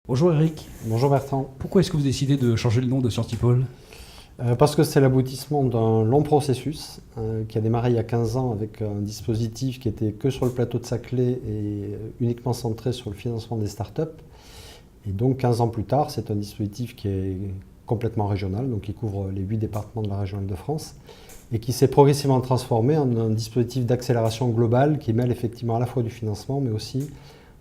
Bonjour Eric. Bonjour Bertrand. Pourquoi est-ce que vous décidez de changer le nom de Sciences People? Parce que c'est l'aboutissement d'un long processus qui a démarré il y a 15 ans avec un dispositif qui était que sur le plateau de Saclay et uniquement centré sur le financement des startups. Et donc 15 ans plus tard, c'est un dispositif qui est complètement régional, donc qui couvre les 8 départements de la région Île-de-France et qui s'est progressivement transformé en un dispositif d'accélération globale qui mêle effectivement à la fois du financement mais aussi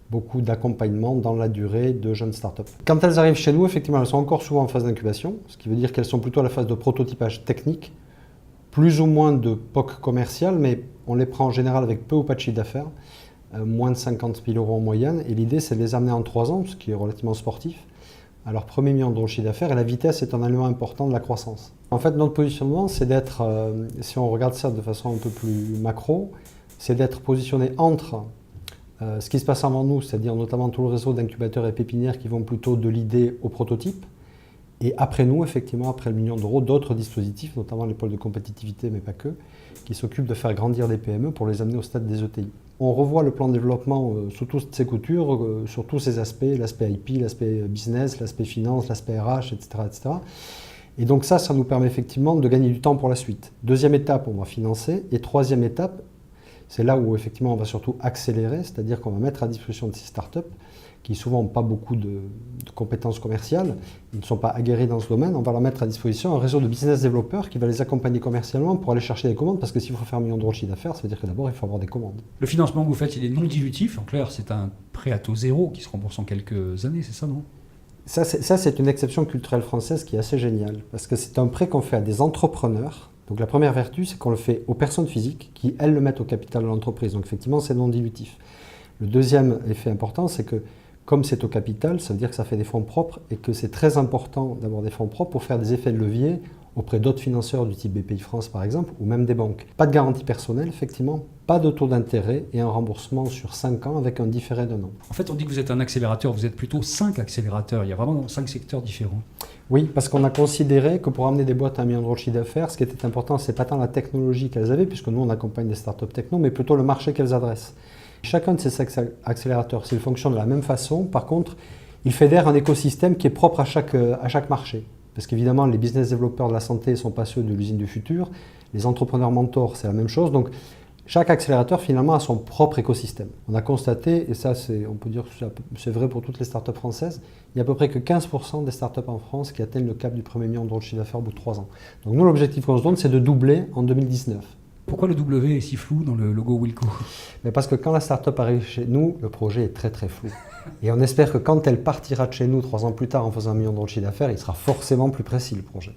beaucoup d'accompagnement dans la durée de jeunes startups. Quand elles arrivent chez nous, effectivement, elles sont encore souvent en phase d'incubation, ce qui veut dire qu'elles sont plutôt à la phase de prototypage technique, plus ou moins de POC commercial, mais on les prend en général avec peu ou pas de chiffre d'affaires, moins de 50 000 € en moyenne, et l'idée c'est de les amener en 3 ans, ce qui est relativement sportif, à leur premier million d'euros de chiffre d'affaires, et la vitesse est un élément important de la croissance. En fait, notre positionnement, c'est d'être, si on regarde ça de façon un peu plus macro, c'est d'être positionné entre ce qui se passe avant nous, c'est-à-dire notamment tout le réseau d'incubateurs et pépinières qui vont plutôt de l'idée au prototype. Et après nous, effectivement, après le million d'euros, d'autres dispositifs, notamment les pôles de compétitivité, mais pas que, qui s'occupent de faire grandir des PME pour les amener au stade des ETI. On revoit le plan de développement sous toutes ses coutures, sur tous ses aspects, l'aspect IP, l'aspect business, l'aspect finance, l'aspect RH, etc., etc. Et donc ça nous permet effectivement de gagner du temps pour la suite. Deuxième étape, on va financer. Et troisième étape, c'est là où effectivement on va surtout accélérer, c'est-à-dire qu'on va mettre à disposition de ces startups qui souvent n'ont pas beaucoup de compétences commerciales, ils ne sont pas aguerris dans ce domaine, on va leur mettre à disposition un réseau de business développeurs qui va les accompagner commercialement pour aller chercher des commandes, parce que s'il faut faire 1 million d'euros de chiffre d'affaires, ça veut dire que d'abord il faut avoir des commandes. Le financement que vous faites, il est non dilutif. En clair, c'est un prêt à taux zéro qui se rembourse en quelques années, c'est ça, non? Ça, c'est une exception culturelle française qui est assez géniale, parce que c'est un prêt qu'on fait à des entrepreneurs. Donc la première vertu, c'est qu'on le fait aux personnes physiques qui, elles, le mettent au capital de l'entreprise. Donc effectivement, c'est non dilutif. Le deuxième effet important, c'est que comme c'est au capital, ça veut dire que ça fait des fonds propres et que c'est très important d'avoir des fonds propres pour faire des effets de levier auprès d'autres financeurs du type Bpifrance par exemple, ou même des banques. Pas de garantie personnelle, effectivement, pas de taux d'intérêt et un remboursement sur 5 ans avec un différé d'1 an. En fait, on dit que vous êtes un accélérateur, vous êtes plutôt 5 accélérateurs. Il y a vraiment 5 secteurs différents. Oui, parce qu'on a considéré que pour amener des boîtes à 1 million d'euros de chiffre d'affaires, ce qui était important, c'est pas tant la technologie qu'elles avaient, puisque nous on accompagne des startups techno, mais plutôt le marché qu'elles adressent. Chacun de ces accélérateurs, s'il fonctionne de la même façon, par contre, il fédère un écosystème qui est propre à chaque marché. Parce qu'évidemment, les business développeurs de la santé sont pas ceux de l'usine du futur, les entrepreneurs mentors, c'est la même chose. Donc, chaque accélérateur, finalement, a son propre écosystème. On a constaté, et ça, on peut dire que c'est vrai pour toutes les startups françaises, il y a à peu près que 15% des startups en France qui atteignent le cap du premier million d'euros de chiffre d'affaires au bout de 3 ans. Donc nous, l'objectif qu'on se donne, c'est de doubler en 2019. Pourquoi le W est si flou dans le logo Wilco? Mais parce que quand la startup arrive chez nous, le projet est très très flou. Et on espère que quand elle partira de chez nous 3 ans plus tard en faisant 1 million d'euros de chiffre d'affaires, il sera forcément plus précis le projet.